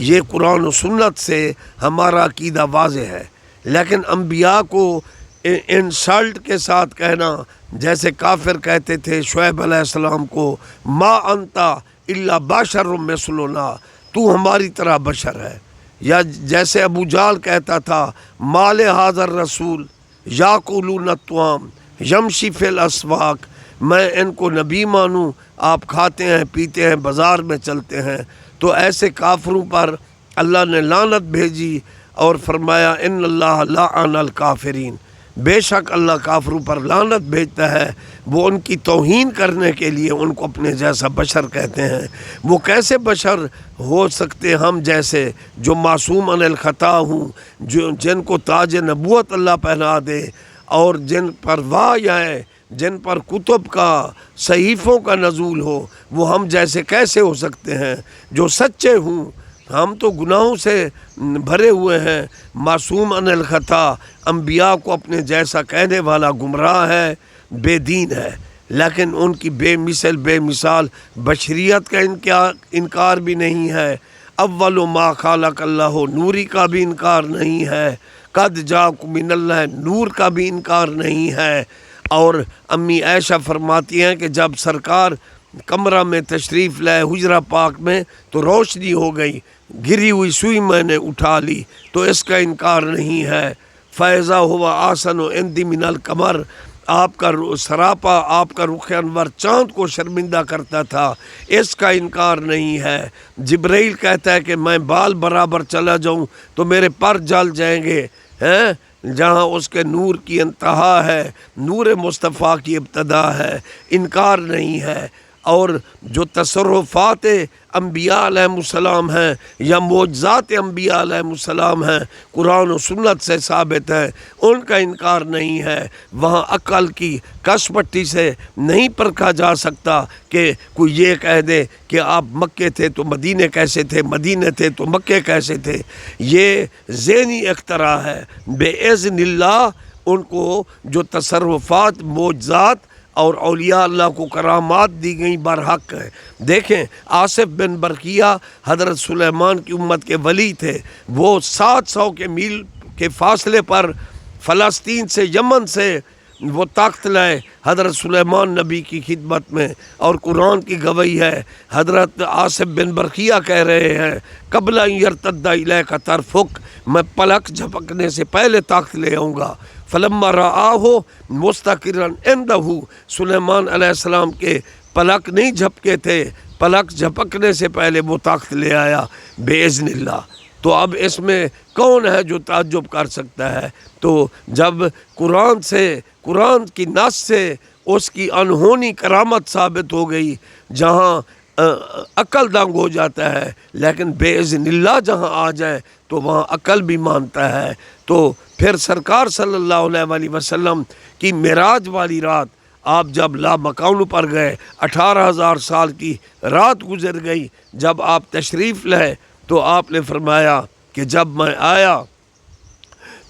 یہ قرآن و سنت سے ہمارا عقیدہ واضح ہے، لیکن انبیاء کو انسلٹ کے ساتھ کہنا، جیسے کافر کہتے تھے شعیب علیہ السلام کو، ما انتا الا بشر مثلنا، تو ہماری طرح بشر ہے، یا جیسے ابو جال کہتا تھا مال حاضر رسول یاکلون الطعام یمشی فی الاسواق، میں ان کو نبی مانوں، آپ کھاتے ہیں پیتے ہیں بازار میں چلتے ہیں۔ تو ایسے کافروں پر اللہ نے لعنت بھیجی اور فرمایا ان اللہ لعن الکافرین، بے شک اللہ کافروں پر لعنت بھیجتا ہے، وہ ان کی توہین کرنے کے لیے ان کو اپنے جیسا بشر کہتے ہیں۔ وہ کیسے بشر ہو سکتے ہم جیسے جو معصوم عن الخطا ہوں، جن کو تاج نبوت اللہ پہنا دے، اور جن پر وحی ہے، جن پر کتب کا صحیفوں کا نزول ہو، وہ ہم جیسے کیسے ہو سکتے ہیں؟ جو سچے ہوں، ہم تو گناہوں سے بھرے ہوئے ہیں۔ معصوم عن الخطا انبیاء کو اپنے جیسا کہنے والا گمراہ ہے، بے دین ہے، لیکن ان کی بے مثال بشریت کا انکار بھی نہیں ہے۔ اول ما خلق اللہ، نوری کا بھی انکار نہیں ہے، قد جاءکم من اللہ، نور کا بھی انکار نہیں ہے۔ اور امی عائشہ فرماتی ہیں کہ جب سرکار کمرہ میں تشریف لائے حجرہ پاک میں تو روشنی ہو گئی، گری ہوئی سوئی میں نے اٹھا لی، تو اس کا انکار نہیں ہے۔ فیضا ہوا آسن و اندی من القمر، آپ کا سراپا، آپ کا رخ انور چاند کو شرمندہ کرتا تھا، اس کا انکار نہیں ہے۔ جبرائیل کہتا ہے کہ میں بال برابر چلا جاؤں تو میرے پر جل جائیں گے، ہیں جہاں اس کے نور کی انتہا ہے، نور مصطفیٰ کی ابتدا ہے، انکار نہیں ہے۔ اور جو تصرفات انبیاء علیہ السلام ہیں یا معجزات انبیاء علیہ السلام ہیں، قرآن و سنت سے ثابت ہیں، ان کا انکار نہیں ہے۔ وہاں عقل کی کس پٹی سے نہیں پرکھا جا سکتا کہ کوئی یہ کہہ دے کہ آپ مکے تھے تو مدینے کیسے تھے، مدینے تھے تو مکے کیسے تھے۔ یہ ذہنی اختراع ہے۔ بے اذن اللہ ان کو جو تصرفات، معجزات اور اولیاء اللہ کو کرامات دی گئیں برحق ہے۔ دیکھیں آصف بن برقیہ حضرت سلیمان کی امت کے ولی تھے، وہ 700 کے میل کے فاصلے پر فلسطین سے، یمن سے وہ تخت لائے حضرت سلیمان نبی کی خدمت میں، اور قرآن کی گواہی ہے حضرت آصف بن برقیہ کہہ رہے ہیں قبل ان یرتد الیک طرفک، میں پلک جھپکنے سے پہلے تخت لے آؤں گا۔ فلما رآہ مستقرا عندہ، سلیمان علیہ السلام کے پلک نہیں جھپکے تھے، پلک جھپکنے سے پہلے وہ تخت لے آیا بے اذن اللہ۔ تو اب اس میں کون ہے جو تعجب کر سکتا ہے؟ تو جب قرآن کی نص سے اس کی انہونی کرامت ثابت ہو گئی، جہاں عقل دنگ ہو جاتا ہے، لیکن بے اذن اللہ جہاں آ جائے تو وہاں عقل بھی مانتا ہے۔ تو پھر سرکار صلی اللہ علیہ وآلہ وسلم کی معراج والی رات آپ جب لامکان پر گئے، 18,000 سال کی رات گزر گئی، جب آپ تشریف لائے تو آپ نے فرمایا کہ جب میں آیا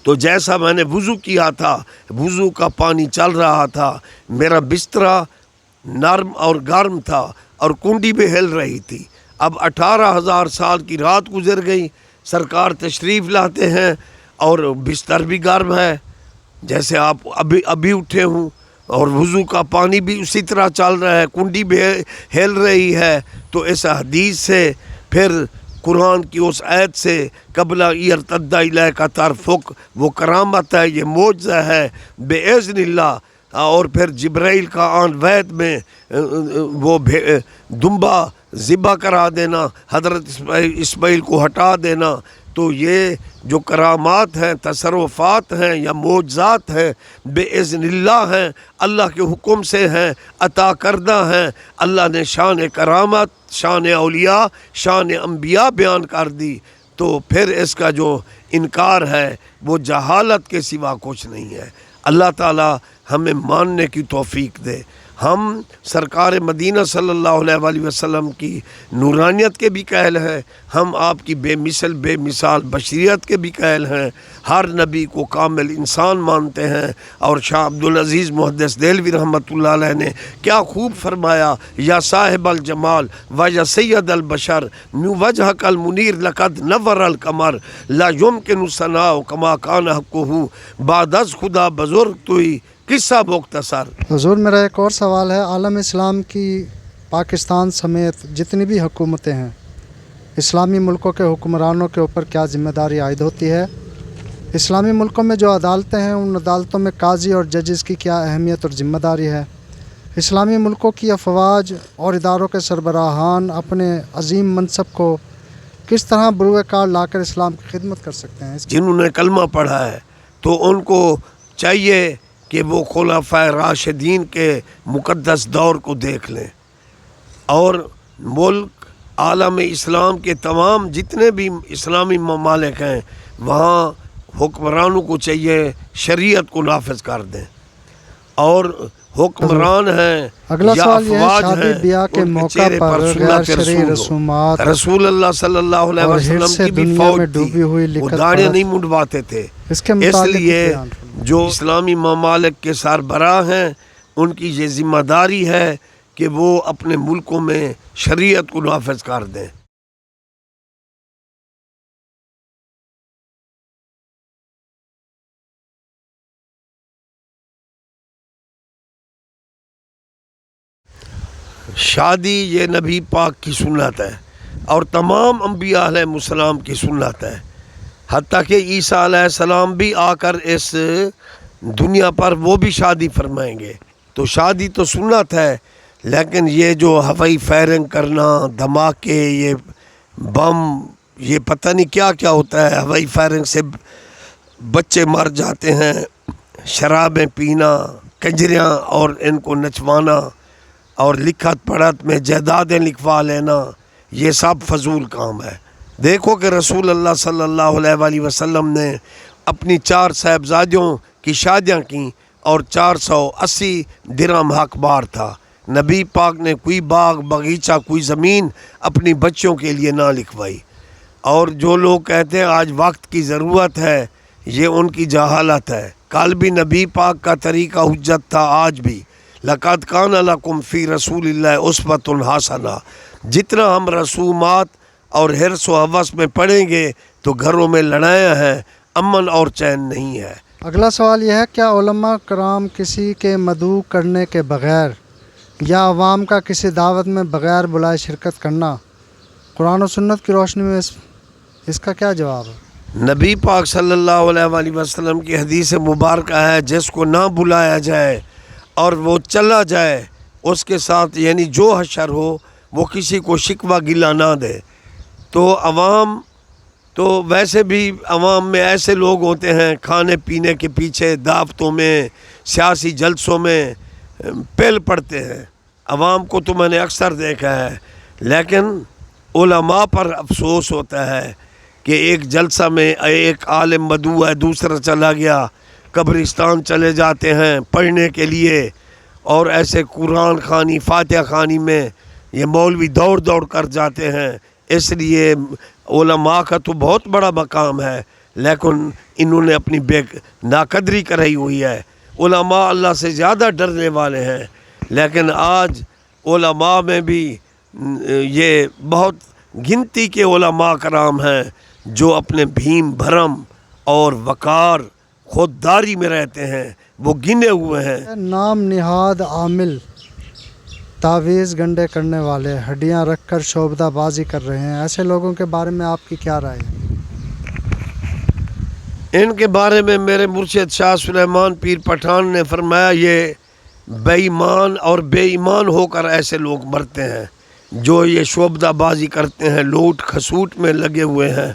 تو جیسا میں نے وضو کیا تھا، وضو کا پانی چل رہا تھا، میرا بسترا نرم اور گرم تھا اور کنڈی بھی ہل رہی تھی۔ اب 18,000 سال کی رات گزر گئی، سرکار تشریف لاتے ہیں اور بستر بھی گرم ہے، جیسے آپ ابھی اٹھے ہوں، اور وضو کا پانی بھی اسی طرح چل رہا ہے، کنڈی بھی ہل رہی ہے۔ تو اس حدیث سے پھر قرآن کی اس آیت سے قبل یرتد الیک طرفک، وہ کرامت ہے، یہ معجزہ ہے بے اذن اللہ۔ اور پھر جبرائیل کا آن وید میں وہ دمبا ذبح کرا دینا، حضرت اسماعیل کو ہٹا دینا، تو یہ جو کرامات ہیں، تصرفات ہیں یا معجزات ہیں، بے اذن اللہ ہیں، اللہ کے حکم سے ہیں، عطا کردہ ہیں۔ اللہ نے شان کرامت، شان اولیاء، شان انبیاء بیان کر دی، تو پھر اس کا جو انکار ہے وہ جہالت کے سوا کچھ نہیں ہے۔ اللہ تعالی ہمیں ماننے کی توفیق دے۔ ہم سرکار مدینہ صلی اللہ علیہ وآلہ وسلم کی نورانیت کے بھی قائل ہیں، ہم آپ کی بے مثل بے مثال بشریت کے بھی قائل ہیں، ہر نبی کو کامل انسان مانتے ہیں۔ اور شاہ عبدالعزیز محدث دہلوی رحمۃ اللہ علیہ نے کیا خوب فرمایا، یا صاحب الجمال و یا سید البشر من وجہک المنیر لقد نور القمر لا یمکن ثناء کما کان حقہ بعد از خدا بزرگ توئی قصہ مختصر۔ حضور میرا ایک اور سوال ہے، عالم اسلام کی پاکستان سمیت جتنی بھی حکومتیں ہیں، اسلامی ملکوں کے حکمرانوں کے اوپر کیا ذمہ داری عائد ہوتی ہے؟ اسلامی ملکوں میں جو عدالتیں ہیں، ان عدالتوں میں قاضی اور ججز کی کیا اہمیت اور ذمہ داری ہے؟ اسلامی ملکوں کی افواج اور اداروں کے سربراہان اپنے عظیم منصب کو کس طرح بروئے کار لا کر اسلام کی خدمت کر سکتے ہیں؟ جنہوں نے کلمہ پڑھا ہے تو ان کو چاہیے کہ وہ خلفائے راشدین کے مقدس دور کو دیکھ لیں، اور ملک عالم اسلام کے تمام جتنے بھی اسلامی ممالک ہیں وہاں حکمرانوں کو چاہیے شریعت کو نافذ کر دیں، اور حکمران ہیں اگلا یا سوال یہ ہے، افواج شادی ہیں بیاہ کے ان کے موقع چہرے پر پر غیر سنت شرعی رسول ہو۔ رسومات رسول اللہ صلی اللہ علیہ اور وسلم حرص کی بھی دنیا فوج میں تھی، ڈوبی ہوئی وہ لکت داڑھیں پرست، نہیں منڈواتے تھے۔ اس کے اس متعلق لیے بیان فرمائیں۔ جو اسلامی ممالک کے سربراہ ہیں ان کی یہ ذمہ داری ہے کہ وہ اپنے ملکوں میں شریعت کو نافذ کر دیں۔ شادی یہ نبی پاک کی سنت ہے اور تمام انبیاء علیہ السلام کی سنت ہے، حتیٰ کہ عیسیٰ علیہ السلام بھی آ کر اس دنیا پر وہ بھی شادی فرمائیں گے۔ تو شادی تو سنت ہے، لیکن یہ جو ہوائی فائرنگ کرنا، دھماکے، یہ بم، یہ پتہ نہیں کیا کیا ہوتا ہے، ہوائی فائرنگ سے بچے مر جاتے ہیں، شرابیں پینا، کنجریاں اور ان کو نچوانا، اور لکھت پڑھت میں جائیدادیں لکھوا لینا، یہ سب فضول کام ہے۔ دیکھو کہ رسول اللہ صلی اللہ علیہ وآلہ وسلم نے اپنی 4 صاحبزادیوں کی شادیاں کیں اور 480 درہم حق بار تھا۔ نبی پاک نے کوئی باغ باغیچہ کوئی زمین اپنی بچوں کے لیے نہ لکھوائی۔ اور جو لوگ کہتے ہیں آج وقت کی ضرورت ہے، یہ ان کی جہالت ہے۔ کل بھی نبی پاک کا طریقہ حجت تھا، آج بھی لقد کان لکم فی رسول اللہ اسوۃ حسنہ۔ جتنا ہم رسومات اور حرص و ہوس میں پڑھیں گے تو گھروں میں لڑائیاں ہیں، امن اور چین نہیں ہے۔ اگلا سوال یہ ہے، کیا علماء کرام کسی کے مدعو کرنے کے بغیر یا عوام کا کسی دعوت میں بغیر بلائے شرکت کرنا قرآن و سنت کی روشنی میں اس کا کیا جواب ہے؟ نبی پاک صلی اللہ علیہ وآلہ وسلم کی حدیث مبارکہ ہے، جس کو نہ بلایا جائے اور وہ چلا جائے اس کے ساتھ یعنی جو حشر ہو وہ کسی کو شکوہ گلہ نہ دے۔ تو عوام تو ویسے بھی عوام میں ایسے لوگ ہوتے ہیں کھانے پینے کے پیچھے دعوتوں میں سیاسی جلسوں میں پل پڑتے ہیں، عوام کو تو میں نے اکثر دیکھا ہے، لیکن علماء پر افسوس ہوتا ہے کہ ایک جلسہ میں ایک عالم مدعو ہے، دوسرا چلا گیا، قبرستان چلے جاتے ہیں پڑھنے کے لیے، اور ایسے قرآن خوانی فاتحہ خوانی میں یہ مولوی دوڑ دوڑ کر جاتے ہیں۔ اس لیے علماء کا تو بہت بڑا مقام ہے، لیکن انہوں نے اپنی ناقدری کرائی ہوئی ہے۔ علماء اللہ سے زیادہ ڈرنے والے ہیں، لیکن آج علماء میں بھی یہ بہت گنتی کے علماء کرام ہیں جو اپنے بھیم بھرم اور وقار خودداری میں رہتے ہیں، وہ گنے ہوئے ہیں۔ نام نہاد عامل تعویذ گنڈے کرنے والے ہڈیاں رکھ کر شعبدہ بازی کر رہے ہیں، ایسے لوگوں کے بارے میں آپ کی کیا رائے ہے؟ ان کے بارے میں میرے مرشد شاہ سلیمان پیر پٹھان نے فرمایا، یہ بے ایمان اور بے ایمان ہو کر ایسے لوگ مرتے ہیں جو یہ شعبدہ بازی کرتے ہیں، لوٹ کھسوٹ میں لگے ہوئے ہیں۔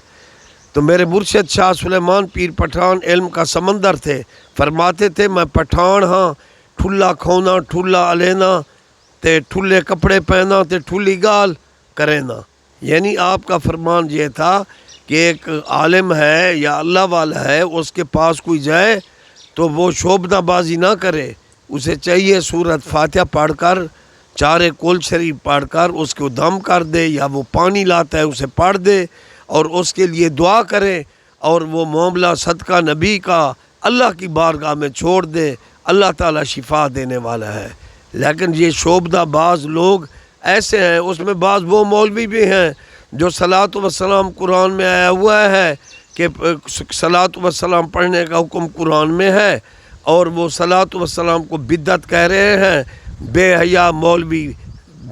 تو میرے مرشد شاہ سلیمان پیر پٹھان علم کا سمندر تھے، فرماتے تھے میں پٹھان ہاں، ٹھلا کھونا ٹھلا علینا تے ٹھلے کپڑے پہنا تے ٹھلی گال کرینا۔ یعنی آپ کا فرمان یہ تھا کہ ایک عالم ہے یا اللہ والا ہے، اس کے پاس کوئی جائے تو وہ شعبدہ بازی نہ کرے، اسے چاہیے سورت فاتحہ پڑھ کر 4 کل شریف پڑھ کر اس کو دم کر دے، یا وہ پانی لاتا ہے اسے پڑھ دے اور اس کے لیے دعا کرے، اور وہ معاملہ صدقہ نبی کا اللہ کی بارگاہ میں چھوڑ دے، اللہ تعالیٰ شفا دینے والا ہے۔ لیکن یہ شعبدہ بعض لوگ ایسے ہیں، اس میں بعض وہ مولوی بھی ہیں جو صلاۃ و سلام قرآن میں آیا ہوا ہے کہ صلاۃ و سلام پڑھنے کا حکم قرآن میں ہے، اور وہ صلاۃ و سلام کو بدعت کہہ رہے ہیں۔ بے حیا مولوی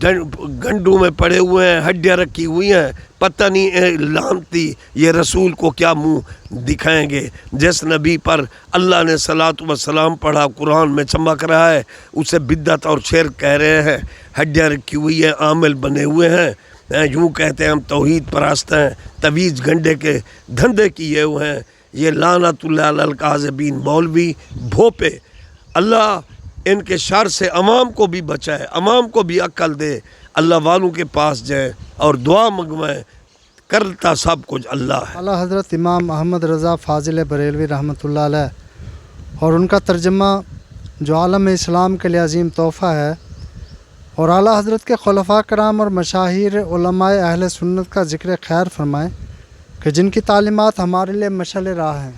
گنڈوں میں پڑے ہوئے ہیں، ہڈیاں رکھی ہوئی ہیں، پتہ نہیں لعنتی یہ رسول کو کیا منہ دکھائیں گے۔ جس نبی پر اللہ نے صلاۃ و سلام پڑھا قرآن میں چمک رہا ہے، اسے بدعت اور شرک کہہ رہے ہیں، ہڈیاں رکھی ہوئی ہیں، عامل بنے ہوئے ہیں، یوں کہتے ہیں ہم توحید پرست ہیں، تویز گنڈے کے دھندے کیے ہوئے ہیں۔ یہ لعنت اللہ علی الکاذبین مولوی بھوپے، اللہ ان کے شر سے عوام کو بھی بچائے، عوام کو بھی عقل دے، اللہ والوں کے پاس جائیں اور دعا منگوائیں، کرتا سب کچھ اللہ ہے۔ اعلیٰ حضرت امام محمد رضا فاضل بریلوی رحمۃ اللہ علیہ اور ان کا ترجمہ جو عالم اسلام کے لیے عظیم تحفہ ہے، اور اعلیٰ حضرت کے خلفاء کرام اور مشاہیر علماء اہل سنت کا ذکر خیر فرمائیں کہ جن کی تعلیمات ہمارے لیے مشعل راہ ہیں۔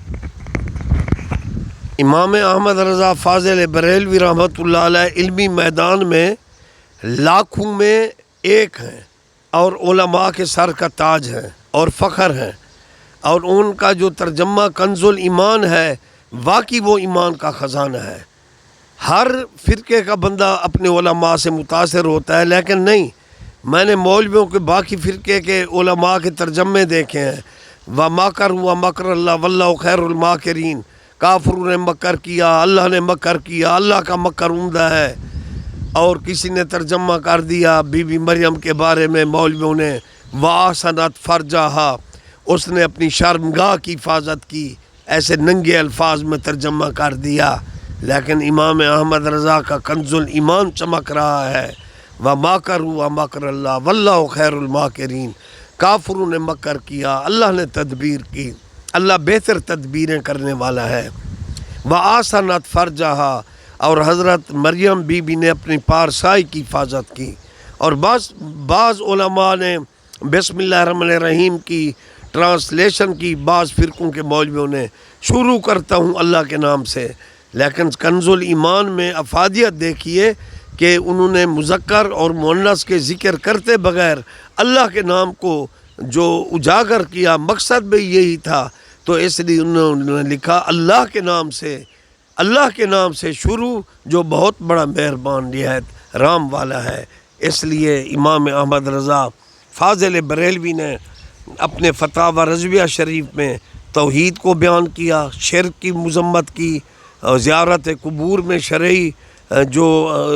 امام احمد رضا فاضل بریلوی رحمۃ اللہ علیہ علمی میدان میں لاکھوں میں ایک ہیں، اور علماء کے سر کا تاج ہیں اور فخر ہیں، اور ان کا جو ترجمہ کنز الایمان ہے واقعی وہ ایمان کا خزانہ ہے۔ ہر فرقے کا بندہ اپنے علماء سے متاثر ہوتا ہے، لیکن نہیں، میں نے مولویوں کے باقی فرقے کے علماء کے ترجمے دیکھے ہیں۔ وَمَكَرُوا مَكْرَ اللَّهِ وَاللَّهُ خَيْرُ الْمَاكِرِينَ، کافروں نے مکر کیا، اللہ نے مکر کیا، اللہ کا مکر عمدہ ہے۔ اور کسی نے ترجمہ کر دیا بی بی مریم کے بارے میں مولویوں نے، وَأَحْسَنَتْ فَرْجَهَا، اس نے اپنی شرمگاہ کی حفاظت کی، ایسے ننگے الفاظ میں ترجمہ کر دیا۔ لیکن امام احمد رضا کا کنز الایمان چمک رہا ہے، وَمَكَرُوا مَكْرَ اللَّهِ وَاللَّهُ خَيْرُ الْمَاكِرِينَ، کافروں نے مکر کیا، اللہ نے تدبیر کی، اللہ بہتر تدبیریں کرنے والا ہے۔ وَأَحْسَنَتْ فَرْجَهَا، اور حضرت مریم بی بی نے اپنی پارسائی کی حفاظت کی۔ اور بعض علماء نے بسم اللہ الرحمن الرحیم کی ٹرانسلیشن کی، بعض فرقوں کے مولویوں نے۔ شروع کرتا ہوں اللہ کے نام سے، لیکن کنز الایمان میں افادیت دیکھیے کہ انہوں نے مذکر اور مؤنث کے ذکر کرتے بغیر اللہ کے نام کو جو اجاگر کیا، مقصد بھی یہی تھا، تو اس لیے انہوں نے لکھا اللہ کے نام سے، اللہ کے نام سے شروع، جو بہت بڑا مہربان نہایت رام والا ہے۔ اس لیے امام احمد رضا فاضل بریلوی نے اپنے فتاوی رضویہ شریف میں توحید کو بیان کیا، شرک کی مذمت کی، زیارت قبور میں شرعی جو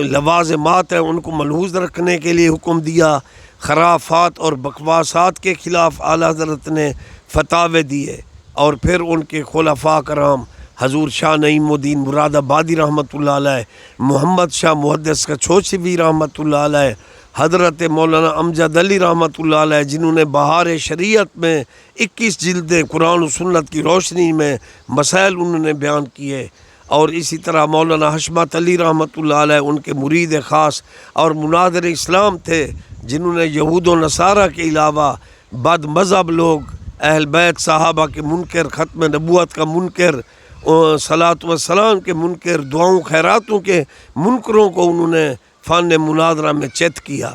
لوازمات ہیں ان کو ملحوظ رکھنے کے لیے حکم دیا، خرافات اور بکواسات کے خلاف اعلیٰ حضرت نے فتاوے دیے، اور پھر ان کے خلفاء کرام حضور شاہ نعیم الدین مراد آبادی رحمۃ اللہ علیہ، محمد شاہ محدث کچھوچوی رحمۃ اللہ علیہ، حضرت مولانا امجد علی رحمۃ اللہ علیہ، جنہوں نے بہار شریعت میں 21 جلدیں قرآن و سنت کی روشنی میں مسائل انہوں نے بیان کیے، اور اسی طرح مولانا حشمت علی رحمۃ اللہ علیہ ان کے مرید خاص اور مناظر اسلام تھے، جنہوں نے یہود و نصارہ کے علاوہ بد مذہب لوگ، اہل بیت صحابہ کے منکر، ختم نبوت کا منکر، صلاۃ و سلام کے منکر، دعاؤں خیراتوں کے منکروں کو انہوں نے فن مناظرہ میں چت کیا۔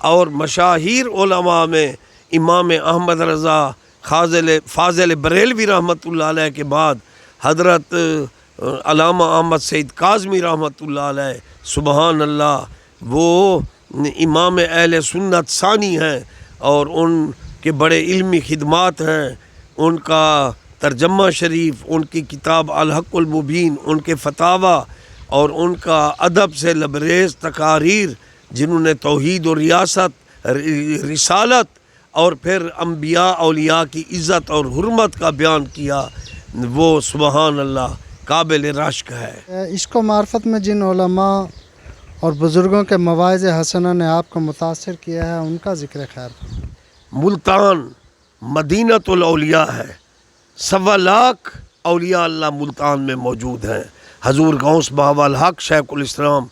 اور مشاہیر علماء میں امام احمد رضا فاضل بریلوی رحمۃ اللہ علیہ کے بعد حضرت علامہ احمد سعید کاظمی رحمۃ اللہ علیہ، سبحان اللہ، وہ امام اہل سنت ثانی ہیں، اور ان کے بڑے علمی خدمات ہیں، ان کا ترجمہ شریف، ان کی کتاب الحق المبین، ان کے فتاوی اور ان کا ادب سے لبریز تقاریر، جنہوں نے توحید و ریاست، رسالت اور پھر انبیاء اولیاء کی عزت اور حرمت کا بیان کیا، وہ سبحان اللہ قابل رشک ہے۔ عشق و معرفت میں جن علماء اور بزرگوں کے مواعظ حسنہ نے آپ کو متاثر کیا ہے، ان کا ذکر خیر۔ ملتان مدینۃ الاولیاء ہے، 1.25 لاکھ اولیاء اللہ ملتان میں موجود ہیں۔ حضور غوث بہاول حق شیخ الاسلام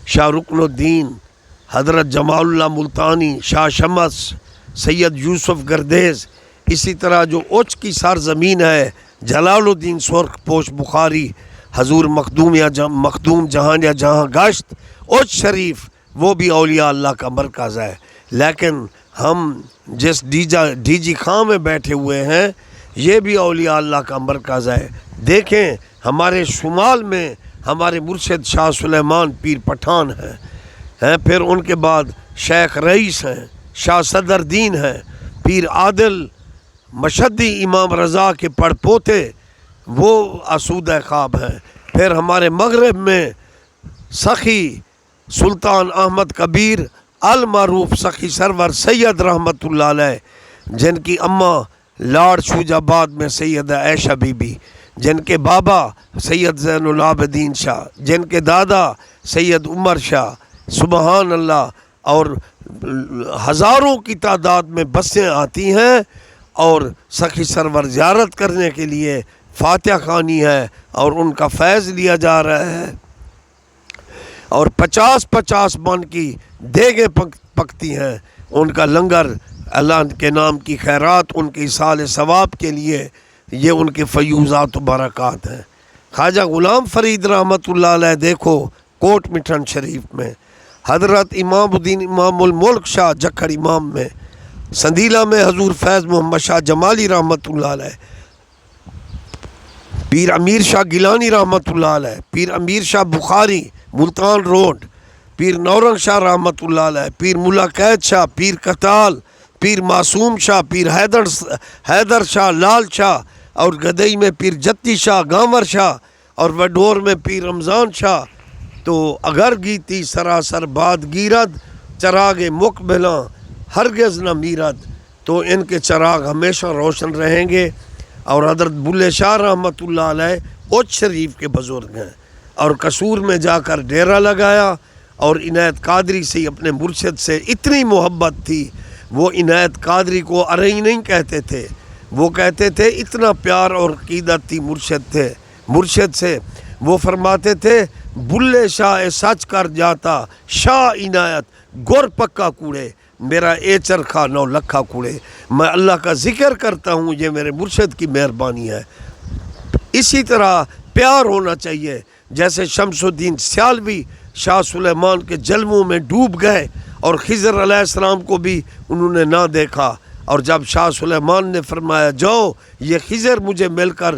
شاہ رکن الدین حضرت جمال اللہ ملتانی شاہ شمس سید یوسف گردیز، اسی طرح جو اوچ کی سرزمین ہے جلال الدین سرخ پوش بخاری حضور مخدوم جہاں یا جہاں گشت اوچ شریف، وہ بھی اولیاء اللہ کا مرکز ہے۔ لیکن ہم جس ڈی جی خاں میں بیٹھے ہوئے ہیں یہ بھی اولیاء اللہ کا مرکز ہے۔ دیکھیں ہمارے شمال میں ہمارے مرشد شاہ سلیمان پیر پٹھان ہیں، پھر ان کے بعد شیخ رئیس ہیں، شاہ صدر دین ہیں، پیر عادل مشدی امام رضا کے پڑ پوتے وہ اسودہ خواب ہیں۔ پھر ہمارے مغرب میں سخی سلطان احمد کبیر المعروف سخی سرور سید رحمت اللہ علیہ، جن کی اماں لاڑ شوج آباد میں سیدہ عائشہ بی بی، جن کے بابا سید زین العابدین شاہ، جن کے دادا سید عمر شاہ، سبحان اللہ، اور ہزاروں کی تعداد میں بسیں آتی ہیں اور سخی سرور زیارت کرنے کے لیے فاتحہ خوانی ہے اور ان کا فیض لیا جا رہا ہے، اور 50 من کی دیگیں پکتی ہیں، ان کا لنگر اللہ کے نام کی خیرات ان کے ایصال ثواب کے لیے، یہ ان کے فیوزات و برکات ہیں۔ خواجہ غلام فرید رحمت اللہ علیہ دیکھو کوٹ مٹھن شریف میں، حضرت امام الدین امام الملک شاہ جکھڑ امام میں، سندیلہ میں حضور فیض محمد شاہ جمالی رحمت اللہ علیہ، پیر امیر شاہ گیلانی رحمت اللہ علیہ، پیر امیر شاہ بخاری ملتان روڈ، پیر نورنگ شاہ رحمت اللہ علیہ، پیر ملا قید شاہ، پیر کتال، پیر معصوم شاہ، پیر حیدر شاہ لال شاہ، اور گدئی میں پیر جتی شاہ گامر شاہ، اور وڈور میں پیر رمضان شاہ۔ تو اگر گیتی سراسر باد گیرد چراغ مقبلاں ہرگز نہ میرد، تو ان کے چراغ ہمیشہ روشن رہیں گے۔ اور حضرت بلے شاہ رحمت اللہ علیہ اوچ شریف کے بزرگ ہیں، اور قصور میں جا کر ڈیرہ لگایا، اور عنایت قادری سے اپنے مرشد سے اتنی محبت تھی، وہ عنایت قادری کو ارئی نہیں کہتے تھے، وہ کہتے تھے اتنا پیار اور عقیدت تھی مرشد سے، وہ فرماتے تھے بلے شاہ سچ کر جاتا شاہ عنایت گر پکا کوڑے، میرا اے چرخا 9 لکھا کوڑے۔ میں اللہ کا ذکر کرتا ہوں، یہ میرے مرشد کی مہربانی ہے۔ اسی طرح پیار ہونا چاہیے، جیسے شمس الدین سیالوی شاہ سلیمان کے جلووں میں ڈوب گئے اور خضر علیہ السلام کو بھی انہوں نے نہ دیکھا، اور جب شاہ سلیمان نے فرمایا جاؤ یہ خضر مجھے مل کر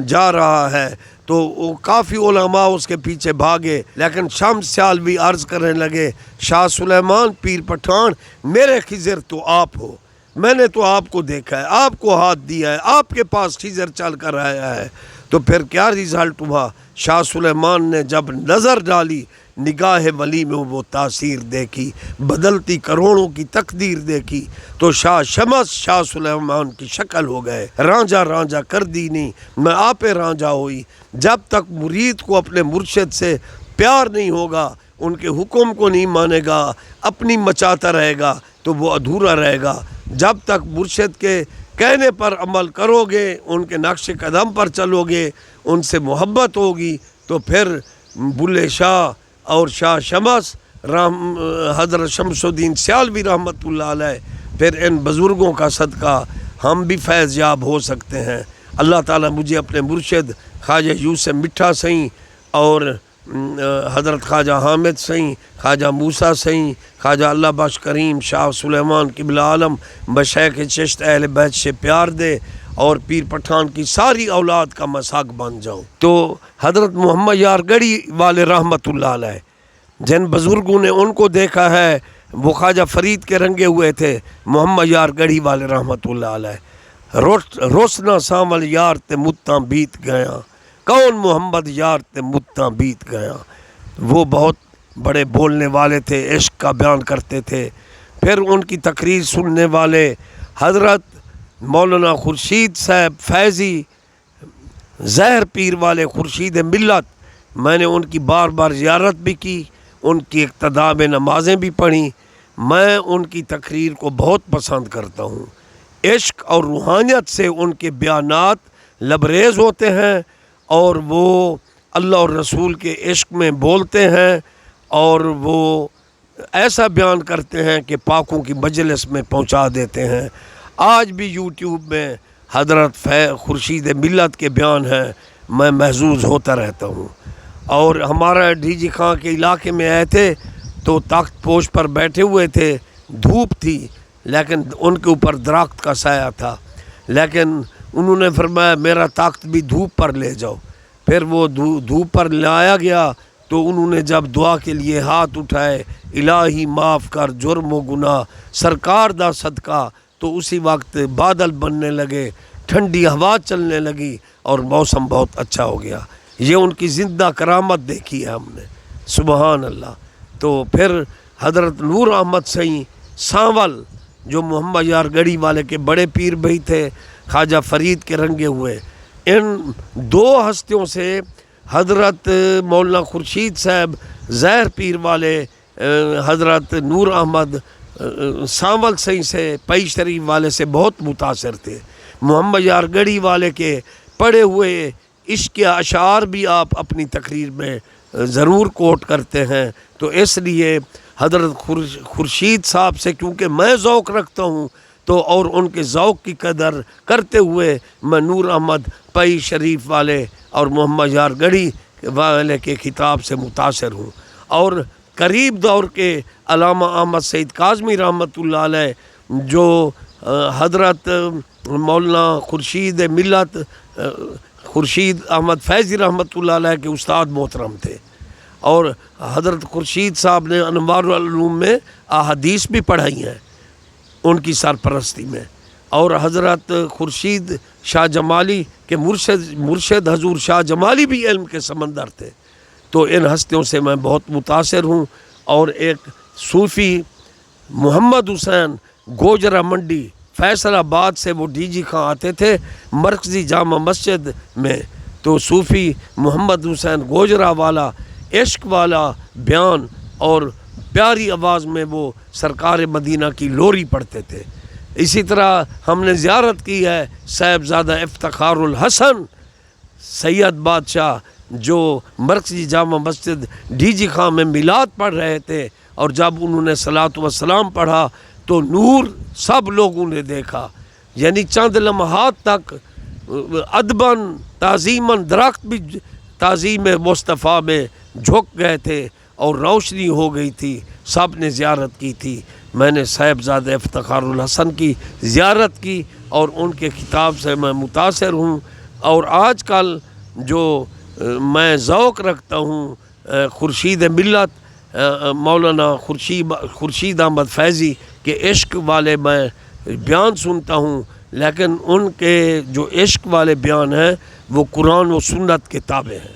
جا رہا ہے، تو وہ کافی علماء اس کے پیچھے بھاگے، لیکن شمس سیالوی عرض کرنے لگے شاہ سلیمان پیر پٹھان میرے خضر تو آپ ہو، میں نے تو آپ کو دیکھا ہے، آپ کو ہاتھ دیا ہے، آپ کے پاس خضر چل کر آیا ہے۔ تو پھر کیا رزلٹ ہوا؟ شاہ سلیمان نے جب نظر ڈالی نگاہ ولی میں وہ تاثیر دیکھی، بدلتی کروڑوں کی تقدیر دیکھی، تو شاہ شمس شاہ سلیمان کی شکل ہو گئے، رانجا رانجا کر دی نہیں میں آپ رانجا ہوئی۔ جب تک مرید کو اپنے مرشد سے پیار نہیں ہوگا، ان کے حکم کو نہیں مانے گا، اپنی مچاتا رہے گا، تو وہ ادھورا رہے گا۔ جب تک مرشد کے کہنے پر عمل کرو گے، ان کے نقش قدم پر چلو گے، ان سے محبت ہوگی، تو پھر بلے شاہ اور شاہ شمس حضرت شمس الدین سیالوی رحمت اللہ علیہ، پھر ان بزرگوں کا صدقہ ہم بھی فیض یاب ہو سکتے ہیں۔ اللہ تعالیٰ مجھے اپنے مرشد خواجہ یوسف مٹھا سائیں اور حضرت خواجہ حامد سائیں، خواجہ موسیٰ سائیں، خواجہ اللہ بخش کریم شاہ سلیمان قبلہ عالم مشائخ چشت اہل بیت سے پیار دے، اور پیر پٹھان کی ساری اولاد کا مساق بن جاؤں۔ تو حضرت محمد یار گڑھی والے رحمت اللہ علیہ، جن بزرگوں نے ان کو دیکھا ہے، وہ خواجہ فرید کے رنگے ہوئے تھے، محمد یار گڑھی والے رحمت اللہ علیہ۔ روشنا سامل یار تے متاں بیت گیا، کون محمد یار تے متاں بیت گیا۔ وہ بہت بڑے بولنے والے تھے، عشق کا بیان کرتے تھے۔ پھر ان کی تقریر سننے والے حضرت مولانا خورشید صاحب فیضی زہر پیر والے خورشید ملت، میں نے ان کی بار بار زیارت بھی کی، ان کی اقتداء میں نمازیں بھی پڑھیں۔ میں ان کی تقریر کو بہت پسند کرتا ہوں، عشق اور روحانیت سے ان کے بیانات لبریز ہوتے ہیں، اور وہ اللہ اور رسول کے عشق میں بولتے ہیں اور وہ ایسا بیان کرتے ہیں کہ پاکوں کی مجلس میں پہنچا دیتے ہیں۔ آج بھی یوٹیوب میں حضرت خورشید ملت کے بیان ہیں، میں محظوظ ہوتا رہتا ہوں۔ اور ہمارا ڈی جی خان کے علاقے میں آئے تھے تو تخت پوش پر بیٹھے ہوئے تھے، دھوپ تھی لیکن ان کے اوپر درخت کا سایہ تھا، لیکن انہوں نے فرمایا میرا تخت بھی دھوپ پر لے جاؤ۔ پھر وہ دھوپ پر لایا گیا تو انہوں نے جب دعا کے لیے ہاتھ اٹھائے، الہی معاف کر جرم و گناہ سرکار دا صدقہ، تو اسی وقت بادل بننے لگے، ٹھنڈی ہوا چلنے لگی اور موسم بہت اچھا ہو گیا۔ یہ ان کی زندہ کرامت دیکھی ہے ہم نے، سبحان اللہ۔ تو پھر حضرت نور احمد سائیں سانول جو محمد یار گڑھی والے کے بڑے پیر بھائی تھے، خواجہ فرید کے رنگے ہوئے، ان دو ہستیوں سے حضرت مولانا خورشید صاحب زہر پیر والے حضرت نور احمد سانول سائیں سے پئی شریف والے سے بہت متاثر تھے۔ محمد یار گڑھی والے کے پڑھے ہوئے عشق اشعار بھی آپ اپنی تقریر میں ضرور کوٹ کرتے ہیں۔ تو اس لیے حضرت خورشید صاحب سے کیونکہ میں ذوق رکھتا ہوں تو اور ان کے ذوق کی قدر کرتے ہوئے میں نور احمد پئی شریف والے اور محمد یار گڑھی والے کے خطاب سے متاثر ہوں۔ اور قریب دور کے علامہ احمد سعید کاظمی رحمۃ اللہ علیہ جو حضرت مولانا خورشید ملت خورشید احمد فیضی رحمۃ اللہ علیہ کے استاد محترم تھے، اور حضرت خورشید صاحب نے انوار العلوم میں احادیث بھی پڑھائی ہیں ان کی سرپرستی میں، اور حضرت خورشید شاہ جمالی کے مرشد حضور شاہ جمالی بھی علم کے سمندر تھے۔ تو ان ہستیوں سے میں بہت متاثر ہوں۔ اور ایک صوفی محمد حسین گوجرہ منڈی فیصل آباد سے وہ ڈی جی خان آتے تھے مرکزی جامع مسجد میں، تو صوفی محمد حسین گوجرہ والا عشق والا بیان اور پیاری آواز میں وہ سرکار مدینہ کی لوری پڑھتے تھے۔ اسی طرح ہم نے زیارت کی ہے صاحبزادہ افتخار الحسن سید بادشاہ جو مرکزی جامع مسجد ڈی جی خان میں میلاد پڑھ رہے تھے، اور جب انہوں نے صلاۃ و سلام پڑھا تو نور سب لوگوں نے دیکھا، یعنی چند لمحات تک ادباً تعظیماً درخت بھی تعظیم مصطفیٰ میں جھک گئے تھے اور روشنی ہو گئی تھی، سب نے زیارت کی تھی۔ میں نے صاحبزادہ افتخار الحسن کی زیارت کی اور ان کے خطاب سے میں متاثر ہوں۔ اور آج کل جو میں ذوق رکھتا ہوں خورشید ملت مولانا خورشید احمد فیضی کے عشق والے میں بیان سنتا ہوں، لیکن ان کے جو عشق والے بیان ہیں وہ قرآن و سنت کے تابع ہیں۔